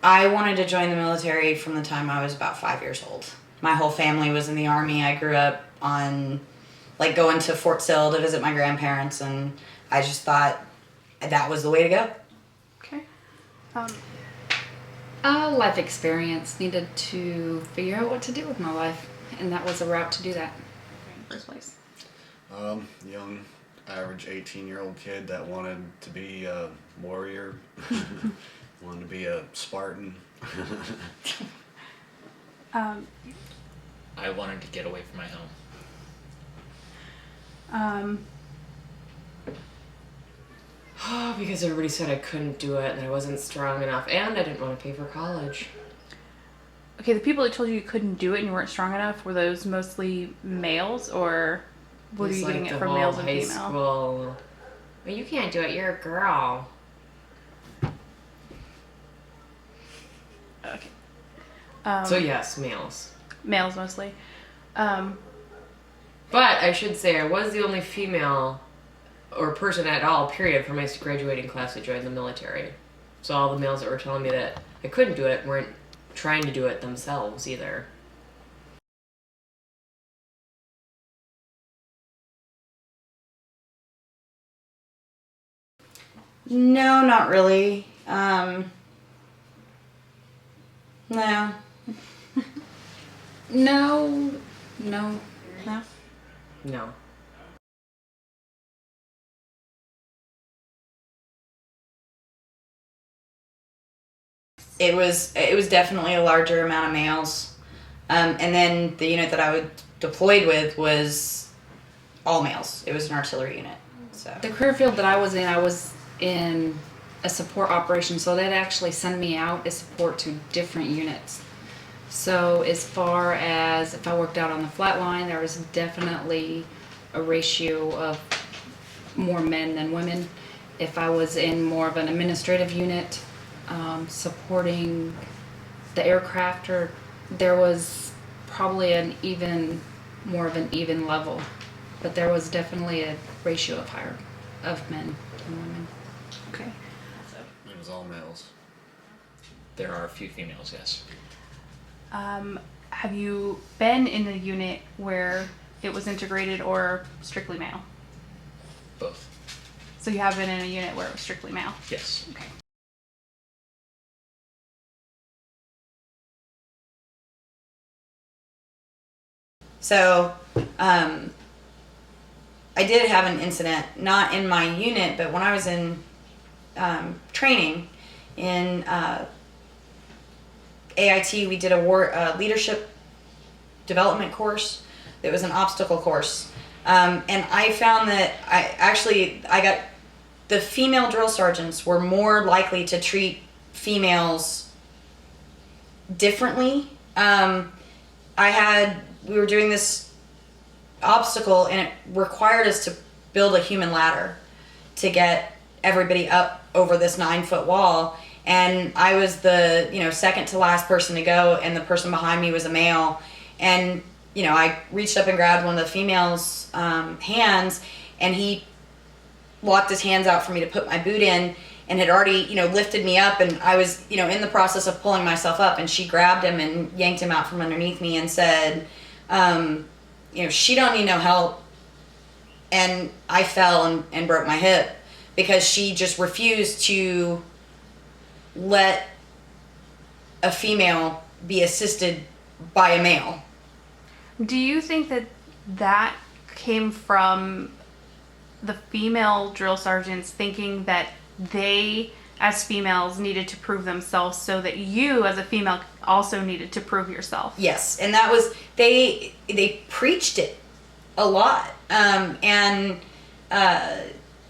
I wanted to join the military from the time I was about 5 years old. My whole family was in the Army. I grew up on, like, going to Fort Sill to visit my grandparents, and I just thought that was the way to go. Okay. Life experience. Needed to figure out what to do with my life, and that was a route to do that. First place. Young, average 18-year-old kid that wanted to be a warrior, wanted to be a Spartan. I wanted to get away from my home. Because everybody said I couldn't do it and I wasn't strong enough, and I didn't want to pay for college. Okay, the people that told you couldn't do it and you weren't strong enough, were those mostly males, or what are It's you like getting the it from whole males and high female? school. Well, you can't do it. You're a girl. Okay. So yes, males. Males mostly. But I should say I was the only female or person at all, period, from my graduating class that joined the military. So all the males that were telling me that I couldn't do it weren't trying to do it themselves either. No, not really. No. No. No? No. It was definitely a larger amount of males. And then the unit that I was deployed with was all males. It was an artillery unit. So The career field that I was in a support operation, so they'd actually send me out as support to different units. So as far as if I worked out on the flat line, there was definitely a ratio of more men than women. If I was in more of an administrative unit, supporting the aircraft, or there was probably more of an even level, but there was definitely a ratio of higher of men than women. Okay. It was all males. There are a few females, yes. Have you been in a unit where it was integrated or strictly male? Both. So you have been in a unit where it was strictly male? Yes. Okay. So, I did have an incident, not in my unit, but when I was in training in AIT, we did a leadership development course. It was an obstacle course. And I found that I got the female drill sergeants were more likely to treat females differently. We were doing this obstacle, and it required us to build a human ladder to get everybody up over this 9-foot wall. And I was the, second to last person to go, and the person behind me was a male. And, I reached up and grabbed one of the female's hands, and he locked his hands out for me to put my boot in, and had already, lifted me up, and I was, in the process of pulling myself up, and she grabbed him and yanked him out from underneath me and said, she don't need no help. And I fell and broke my hip because she just refused to let a female be assisted by a male. Do you think that came from the female drill sergeants thinking that they, as females, needed to prove themselves, so that you, as a female, also needed to prove yourself? Yes, and that was, they preached it a lot.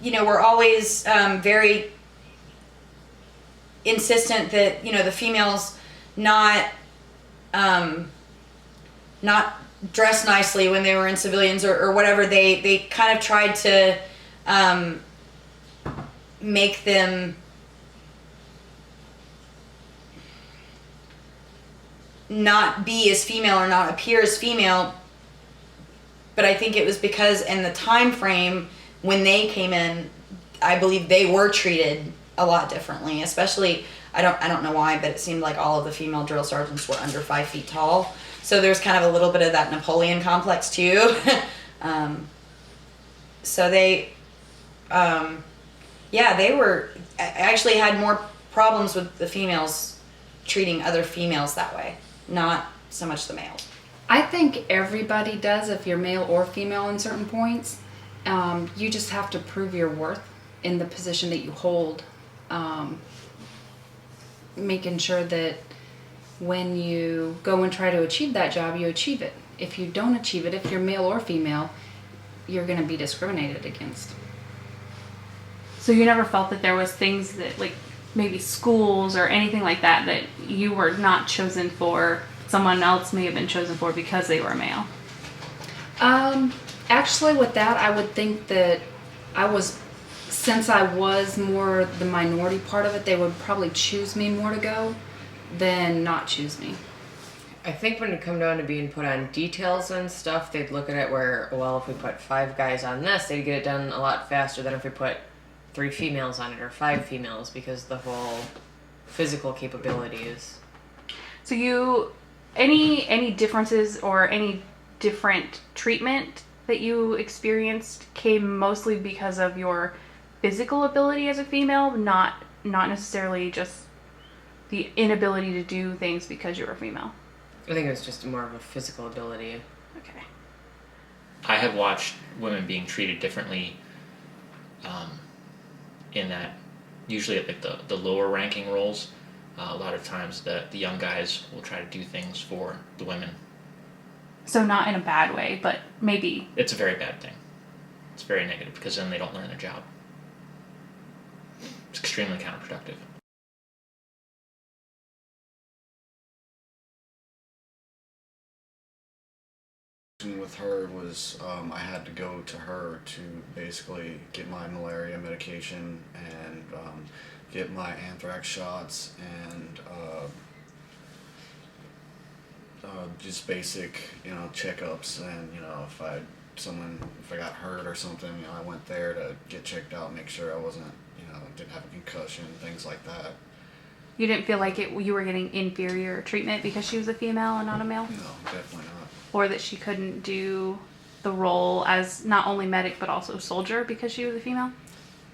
We're always very insistent that, the females not dress nicely when they were in civilians or whatever. They kind of tried to make them not be as female or not appear as female. But I think it was because in the time frame when they came in, I believe they were treated a lot differently, especially I don't know why, but it seemed like all of the female drill sergeants were under 5 feet tall. So there's kind of a little bit of that Napoleon complex too. So they, they were actually had more problems with the females treating other females that way, not so much the males. I think everybody does, if you're male or female in certain points. You just have to prove your worth in the position that you hold. Making sure that when you go and try to achieve that job, you achieve it. If you don't achieve it, if you're male or female, you're going to be discriminated against. So you never felt that there was things that, like maybe schools or anything like that, that you were not chosen for, someone else may have been chosen for because they were male? Actually, with that, I would think that since I was more the minority part of it, they would probably choose me more to go than not choose me. I think when it come down to being put on details and stuff, they'd look at it where, well, if we put 5 guys on this, they'd get it done a lot faster than if we put 3 females on it or 5 females, because the whole physical capabilities. So any differences or any different treatment that you experienced came mostly because of your physical ability as a female, not necessarily just the inability to do things because you're a female? I think it was just more of a physical ability. Okay. I have watched women being treated differently in that usually at like the lower ranking roles, a lot of times the young guys will try to do things for the women. So not in a bad way, but maybe... It's a very bad thing. It's very negative because then they don't learn their job. It's extremely counterproductive. With her was I had to go to her to basically get my malaria medication and get my anthrax shots and just basic checkups, and if I got hurt or something, I went there to get checked out, make sure I wasn't didn't have a concussion, things like that. You didn't feel like you were getting inferior treatment because she was a female and not a male? No, definitely not. Or that she couldn't do the role as not only medic but also soldier because she was a female?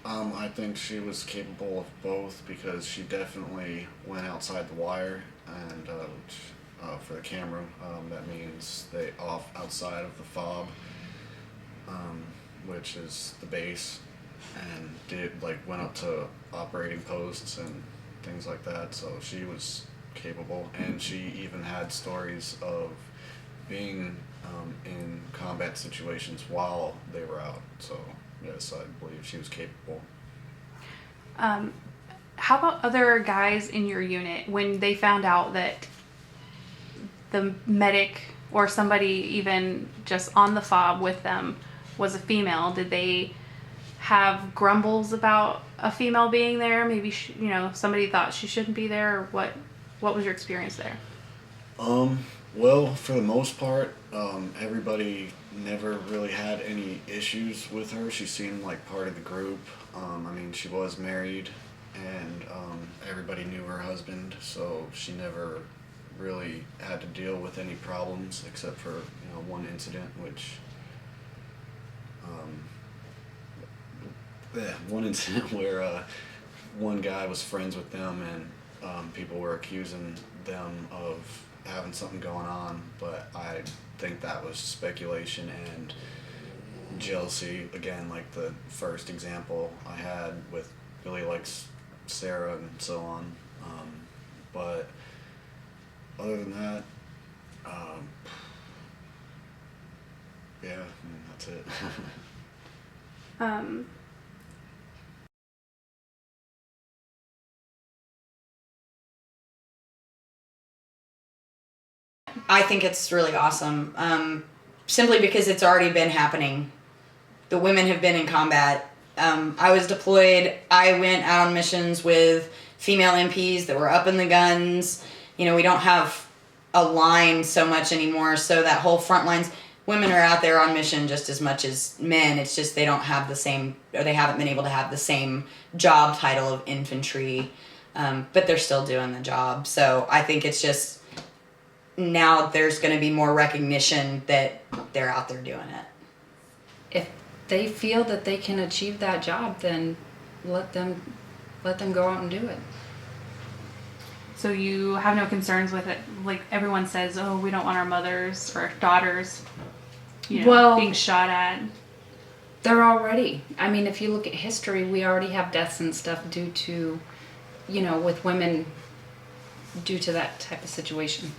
I think she was capable of both, because she definitely went outside the wire, and for the camera, that means outside of the fob, which is the base, and went up to operating posts and things like that. So she was capable, and she even had stories of being in combat situations while they were out. So yes, I believe she was capable. How about other guys in your unit, when they found out that the medic or somebody even just on the fob with them was a female? Did they have grumbles about a female being there? Maybe somebody thought she shouldn't be there, or what was your experience there? Well, for the most part, everybody never really had any issues with her. She seemed like part of the group. She was married, and everybody knew her husband, so she never really had to deal with any problems except for one incident, where one guy was friends with them, and people were accusing them of having something going on, but I think that was speculation and jealousy, again, like the first example I had with Billy likes Sarah and so on. But other than that, that's it. I think it's really awesome, simply because it's already been happening. The women have been in combat. I was deployed. I went out on missions with female MPs that were up in the guns. We don't have a line so much anymore, so that whole front lines, women are out there on mission just as much as men. It's just they don't have the same, or they haven't been able to have the same job title of infantry. but they're still doing the job. So I think it's just now there's going to be more recognition that they're out there doing it. If they feel that they can achieve that job, then let them go out and do it. So you have no concerns with it? Like everyone says, oh, we don't want our mothers or daughters, being shot at. They're already. I mean, if you look at history, we already have deaths and stuff due to, with women, due to that type of situation.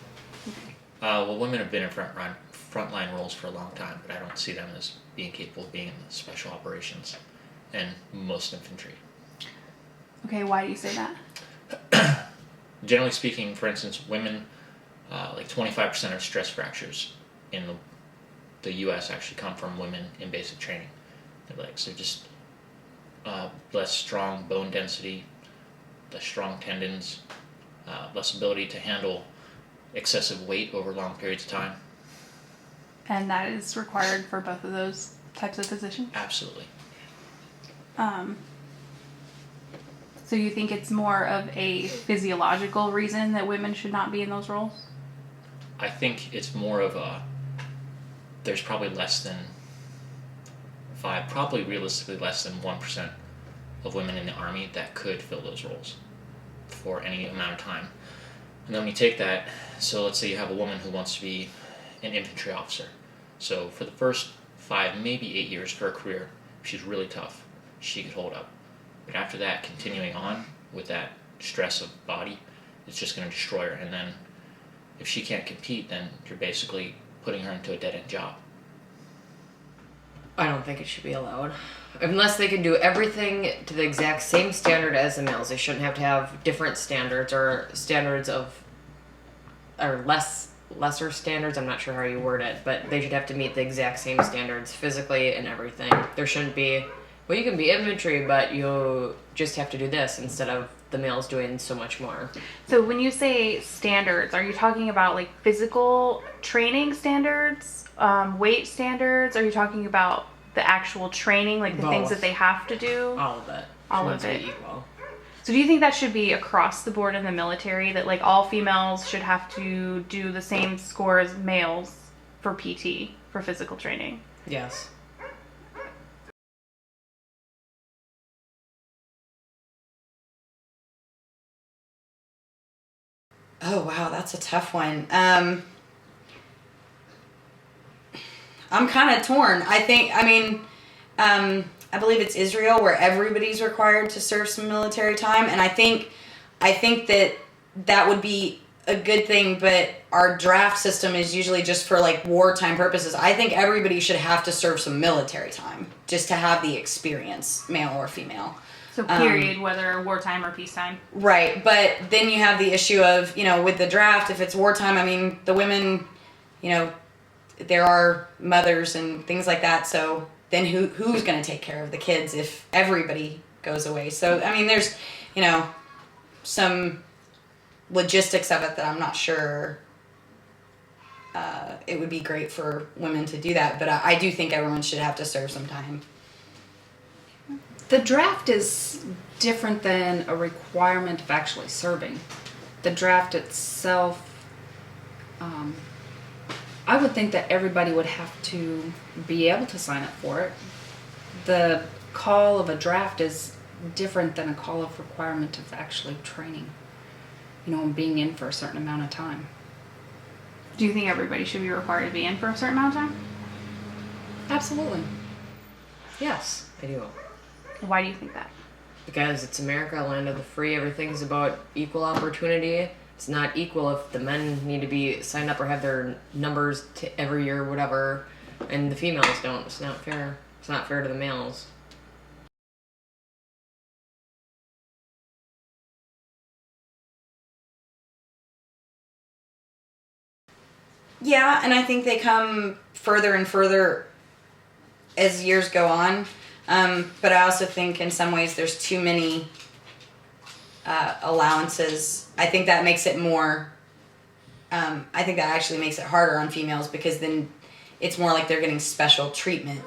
Well, women have been in frontline roles for a long time, but I don't see them as being capable of being in the special operations and most infantry. Okay, why do you say that? Generally speaking, for instance, women, like 25% of stress fractures in the U.S. actually come from women in basic training. Their legs, they're just less strong bone density, less strong tendons, less ability to handle excessive weight over long periods of time. And that is required for both of those types of positions? Absolutely. So you think it's more of a physiological reason that women should not be in those roles? I think it's more of there's probably probably realistically less than 1% of women in the Army that could fill those roles for any amount of time. And then when you take that, so let's say you have a woman who wants to be an infantry officer. So for the first 5, maybe 8 years of her career, she's really tough. She could hold up. But after that, continuing on with that stress of body, it's just going to destroy her. And then if she can't compete, then you're basically putting her into a dead-end job. I don't think it should be allowed. Unless they can do everything to the exact same standard as the males. They shouldn't have to have different standards or lesser standards. I'm not sure how you word it, but they should have to meet the exact same standards physically and everything. There shouldn't be, well, you can be infantry, but you just have to do this instead of the males doing so much more. So when you say standards, are you talking about like physical training standards, weight standards? Are you talking about the actual training, like the things Both. that they have to do? All of it. All Should of it. be equal. So do you think that should be across the board in the military, that like all females should have to do the same score as males for PT, for physical training? Yes. Oh wow, that's a tough one. I'm kind of torn. I believe it's Israel where everybody's required to serve some military time, and I think that would be a good thing, but our draft system is usually just for like wartime purposes. I think everybody should have to serve some military time just to have the experience, male or female. So period, whether wartime or peacetime. Right, but then you have the issue of, with the draft, if it's wartime, the women, there are mothers and things like that, so then who's going to take care of the kids if everybody goes away? So, there's, some logistics of it that I'm not sure it would be great for women to do that, but I do think everyone should have to serve some time. The draft is different than a requirement of actually serving. The draft itself, I would think that everybody would have to be able to sign up for it. The call of a draft is different than a call of requirement of actually training, and being in for a certain amount of time. Do you think everybody should be required to be in for a certain amount of time? Absolutely. Yes, I do. Why do you think that? Because it's America, land of the free. Everything's about equal opportunity. It's not equal if the men need to be signed up or have their numbers every year, whatever, and the females don't. It's not fair. It's not fair to the males. Yeah, and I think they come further and further as years go on. But I also think in some ways there's too many allowances. I think that makes it more, I think that actually makes it harder on females because then it's more like they're getting special treatment.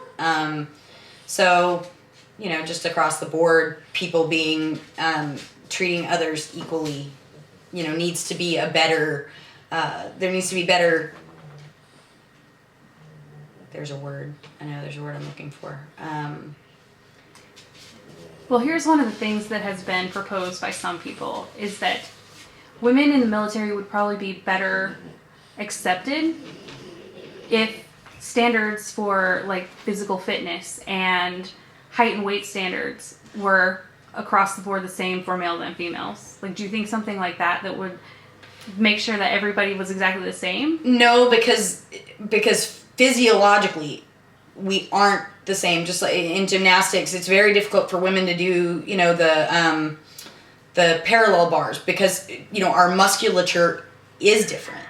So, just across the board, people being treating others equally, needs to be a better, there needs to be better, there's a word I'm looking for. Well, here's one of the things that has been proposed by some people is that women in the military would probably be better accepted if standards for like physical fitness and height and weight standards were across the board the same for males and females. Like, do you think something like that would make sure that everybody was exactly the same? No, because physiologically we aren't the same. Just like in gymnastics, it's very difficult for women to do, the parallel bars because, our musculature is different.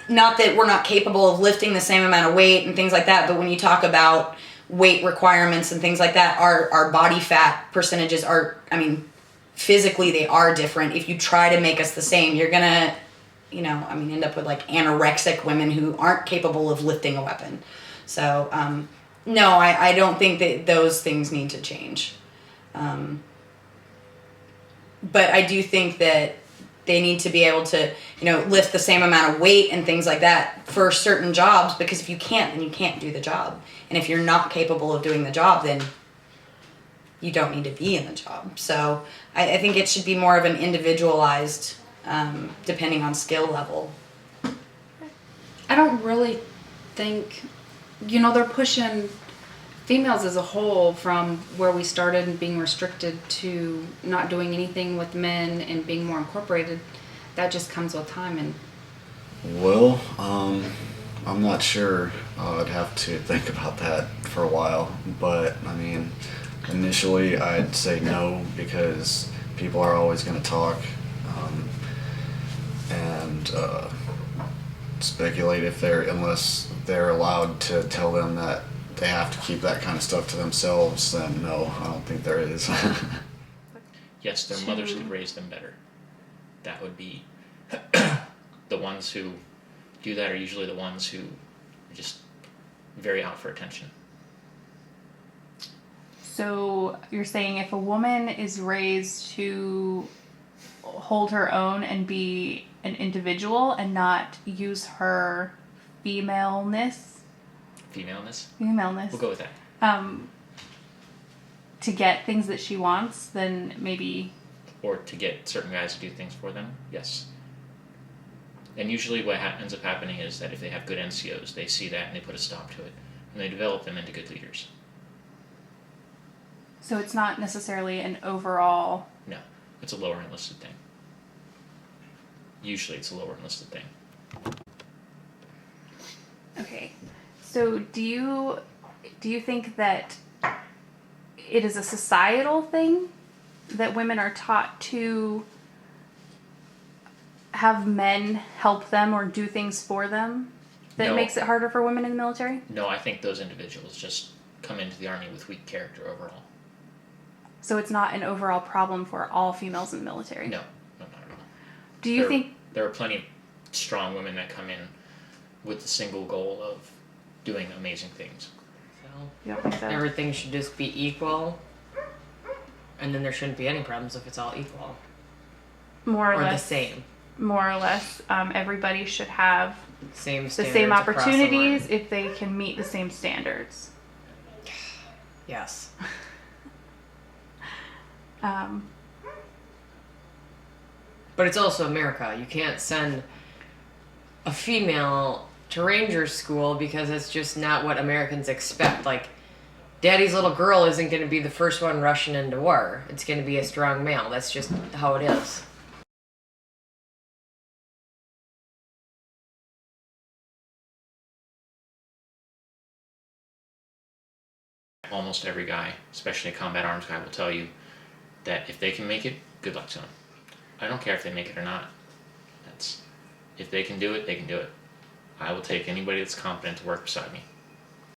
Not that we're not capable of lifting the same amount of weight and things like that, but when you talk about weight requirements and things like that, our body fat percentages are, physically they are different. If you try to make us the same, you're gonna, end up with like anorexic women who aren't capable of lifting a weapon. So, no, I don't think that those things need to change. But I do think that they need to be able to, lift the same amount of weight and things like that for certain jobs, because if you can't, then you can't do the job. And if you're not capable of doing the job, then you don't need to be in the job. So I think it should be more of an individualized, depending on skill level. I don't really think, they're pushing females as a whole from where we started and being restricted to not doing anything with men and being more incorporated. That just comes with time. And Well, I'm not sure. I'd have to think about that for a while. But, initially I'd say no, because people are always going to talk and speculate unless they're allowed to tell them that they have to keep that kind of stuff to themselves, then no, I don't think there is. Yes, their mothers could raise them better. That would be the ones who do that are usually the ones who are just very out for attention. So you're saying if a woman is raised to hold her own and be an individual and not use her femaleness, We'll go with that. to get things that she wants, then maybe. Or to get certain guys to do things for them, yes. And usually what ends up happening is that if they have good NCOs, they see that and they put a stop to it. And they develop them into good leaders. So it's not necessarily an overall. No, it's a lower enlisted thing. Usually it's a lower enlisted thing. Okay. So do you think that it is a societal thing that women are taught to have men help them or do things for them that No. makes it harder for women in the military? No, I think those individuals just come into the Army with weak character overall. So it's not an overall problem for all females in the military? No, not at all. Do you think... There are plenty of strong women that come in with the single goal of doing amazing things. You don't think so? Everything should just be equal, and then there shouldn't be any problems if it's all equal More or or the less. same. More or less, everybody should have Same the standards same across the opportunities line. if they can meet the same standards. Yes. But it's also America. You can't send a female to ranger school because it's just not what Americans expect. Like, daddy's little girl isn't going to be the first one rushing into war. It's going to be a strong male. That's just how it is. Almost every guy, especially a combat arms guy, will tell you that if they can make it, good luck to them. I don't care if they make it or not. If they can do it, they can do it. I will take anybody that's competent to work beside me.